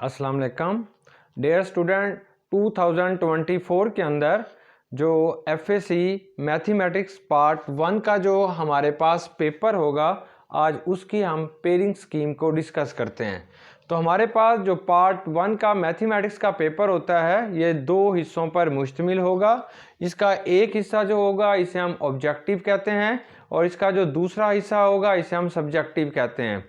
अस्सलाम वालेकुम dear student, 2024 के अंदर जो एफएसी मैथमेटिक्स पार्ट 1 का जो हमारे पास पेपर होगा, आज उसकी हम पेयरिंग स्कीम को डिस्कस करते हैं। तो हमारे पास जो पार्ट 1 का मैथमेटिक्स का पेपर होता है, ये दो हिस्सों पर मुश्तमिल होगा। इसका एक हिस्सा जो होगा इसे हम ऑब्जेक्टिव कहते हैं और इसका जो दूसरा हिस्सा होगा इसे हम सब्जेक्टिव कहते हैं।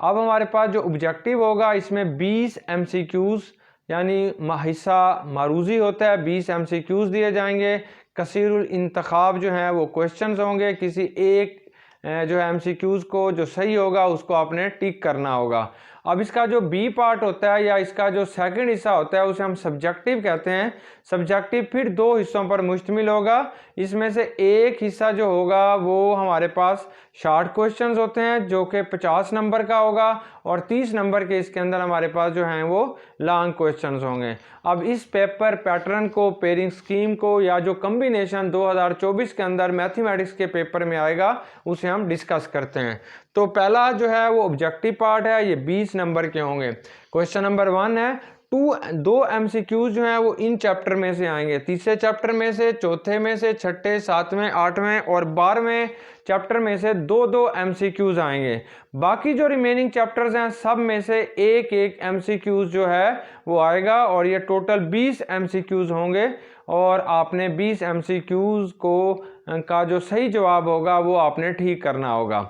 अब हमारे पास जो ऑब्जेक्टिव होगा इसमें 20 एमसीक्यूज़ यानी हिस्सा मारूजी होता है, 20 एमसीक्यूज़ दिए जाएंगे। कसीरुल इंतखाब जो है वो क्वेश्चंस होंगे, किसी एक जो है एमसीक्यूज़ को जो सही होगा उसको आपने टिक करना होगा। अब इसका जो बी पार्ट होता है या इसका जो सेकंड हिस्सा होता है उसे हम सब्जेक्टिव कहते हैं। सब्जेक्टिव फिर दो हिस्सों पर मुश्तमिल होगा। इसमें से एक हिस्सा जो होगा वो हमारे पास शॉर्ट क्वेश्चंस होते हैं जो कि 50 नंबर का होगा और 30 नंबर के इसके अंदर हमारे पास जो हैं वो लॉन्ग क्वेश्चंस होंगे। अब इस पेपर पैटर्न को, पेयरिंग स्कीम को या जो कम्बिनेशन 2024 के अंदर मैथमेटिक्स के पेपर में आएगा उसे हम डिस्कस करते हैं। तो पहला जो है वो ऑब्जेक्टिव पार्ट है, ये 20 नंबर के होंगे। क्वेश्चन नंबर 1 है, दो एमसीक्यूज जो हैं वो इन चैप्टर में से आएंगे, तीसरे चैप्टर में से, चौथे में से, छठे, सातवें, आठवें और 12वें चैप्टर में से दो दो एमसीक्यूज आएंगे। बाकी जो रिमेनिंग चैप्टर्स हैं सब में से एक एक एमसीक्यूज जो है वो आएगा और ये टोटल 20 एमसीक्यूज होंगे और आपने 20 एमसीक्यूज को का जो सही जवाब होगा वो आपने ठीक करना होगा।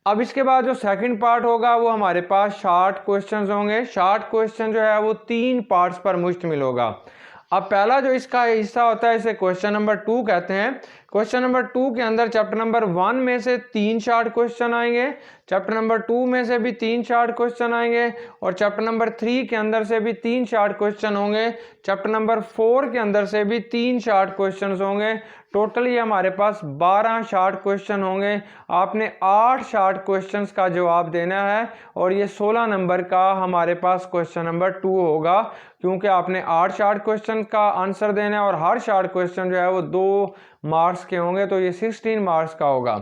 अब इसके बाद जो सेकंड पार्ट होगा वो हमारे पास शॉर्ट क्वेश्चंस होंगे। शॉर्ट क्वेश्चन जो है वो 3 पार्ट्स पर मुश्तमिल होगा। अब पहला जो इसका हिस्सा होता है इसे क्वेश्चन नंबर 2 कहते हैं। क्वेश्चन नंबर 2 के अंदर चैप्टर नंबर 1 में से 3 शॉर्ट क्वेश्चन आएंगे, चैप्टर नंबर 2 में से भी 3 शॉर्ट क्वेश्चन आएंगे और चैप्टर नंबर 3 के अंदर से भी 3 शॉर्ट क्वेश्चन होंगे, चैप्टर नंबर 4 के अंदर से भी 3 शॉर्ट क्वेश्चन होंगे। टोटल ये हमारे पास 12 शॉर्ट क्वेश्चन होंगे। आपने 8 शॉर्ट क्वेश्चंस का जवाब देना है और ये 16 नंबर का हमारे पास क्वेश्चन नंबर 2 होगा, क्योंकि आपने 8 शॉर्ट क्वेश्चन का आंसर देना है और हर शॉर्ट क्वेश्चन जो है वो 2 मार्क्स के होंगे, तो ये 16 मार्क्स का होगा।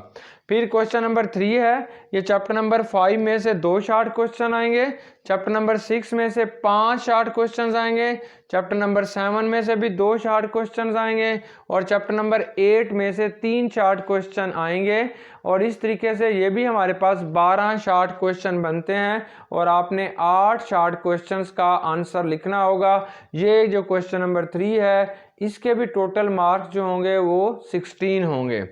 फिर क्वेश्चन नंबर 3 है, ये चैप्टर नंबर 5 में से 2 शॉर्ट क्वेश्चन आएंगे, चैप्टर नंबर 6 में से 5 शॉर्ट क्वेश्चन आएंगे, चैप्टर नंबर 7 में से भी 2 शॉर्ट क्वेश्चन आएंगे और चैप्टर नंबर 8 में से 3 शॉर्ट क्वेश्चन आएंगे। और इस तरीके से ये भी हमारे पास 12 शॉर्ट क्वेश्चन बनते हैं और आपने 8 शॉर्ट क्वेश्चंस का आंसर लिखना होगा। ये जो क्वेश्चन नंबर 3 है इसके भी टोटल मार्क्स जो होंगे वो 16 होंगे।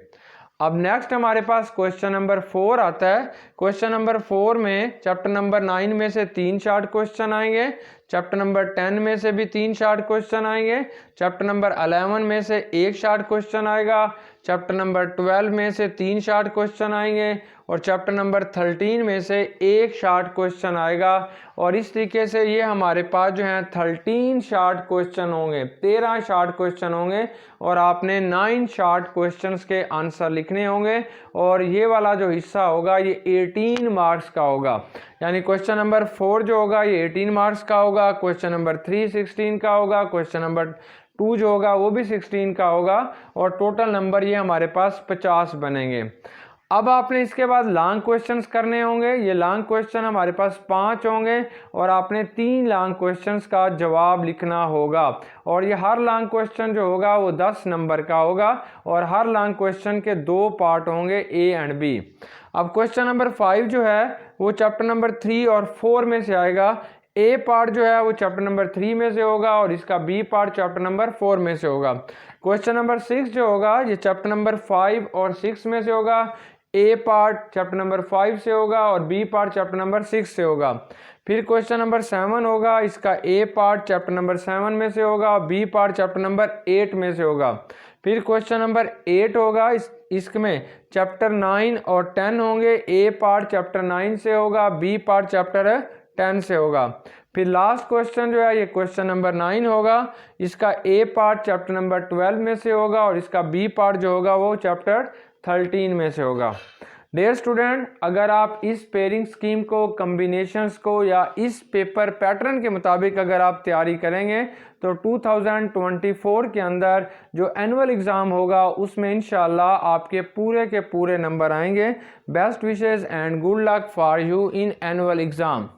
अब नेक्स्ट हमारे पास क्वेश्चन नंबर 4 आता है। क्वेश्चन नंबर 4 में चैप्टर नंबर 9 में से 3 शॉर्ट क्वेश्चन आएंगे, चैप्टर नंबर 10 में से भी 3 शॉर्ट क्वेश्चन आएंगे, चैप्टर नंबर 11 में से 1 शॉर्ट क्वेश्चन आएगा, चैप्टर नंबर 12 में से 3 शॉर्ट क्वेश्चन आएंगे और चैप्टर नंबर 13 में से 1 शॉर्ट क्वेश्चन आएगा। और इस तरीके से ये हमारे पास जो है 13 शॉर्ट क्वेश्चन होंगे, 13 शॉर्ट क्वेश्चन होंगे और आपने 9 शॉर्ट क्वेश्चंस के आंसर लिखने होंगे और ये वाला जो हिस्सा होगा ये 18 मार्क्स का होगा। यानी क्वेश्चन नंबर 4 जो होगा ये 18 मार्क्स का होगा, क्वेश्चन नंबर 3 16 का होगा, क्वेश्चन नंबर 2 जो होगा वो भी 16 का होगा और टोटल नंबर ये हमारे पास 50 बनेंगे। अब आपने इसके बाद लॉन्ग क्वेश्चंस करने होंगे। ये लॉन्ग क्वेश्चन हमारे पास 5 होंगे और आपने 3 लॉन्ग क्वेश्चंस का जवाब लिखना होगा और ये हर लॉन्ग क्वेश्चन जो होगा वो 10 नंबर का होगा और हर लॉन्ग क्वेश्चन के 2 पार्ट होंगे, ए एंड बी। अब क्वेश्चन नंबर 5 जो है वो चैप्टर नंबर 3 और 4 में से आएगा। ए पार्ट जो है वो चैप्टर नंबर 3 में से होगा और इसका बी पार्ट चैप्टर नंबर 4 में से होगा। क्वेश्चन नंबर 6 जो होगा ये चैप्टर नंबर 5 और 6 में से होगा। ए पार्ट चैप्टर नंबर 5 से होगा और बी पार्ट चैप्टर नंबर 6 से होगा। फिर क्वेश्चन नंबर 7 होगा, इसका ए पार्ट चैप्टर नंबर 7 में से होगा और बी पार्ट चैप्टर नंबर 8 में से होगा। फिर क्वेश्चन नंबर 8 होगा, इसमें चैप्टर 9 और 10 होंगे। ए पार्ट चैप्टर 9 से होगा, बी पार्ट चैप्टर 10 से होगा। फिर लास्ट क्वेश्चन जो है ये क्वेश्चन नंबर 9 होगा, इसका ए पार्ट चैप्टर नंबर 12 में से होगा और इसका बी पार्ट जो होगा वो चैप्टर 13 में से होगा। डियर स्टूडेंट, अगर आप इस पेयरिंग स्कीम को, कम्बिनेशंस को या इस पेपर पैटर्न के मुताबिक अगर आप तैयारी करेंगे तो 2024 के अंदर जो एनुअल एग्ज़ाम होगा उसमें इंशाल्लाह आपके पूरे के पूरे नंबर आएंगे। Best wishes and good luck for you in annual exam.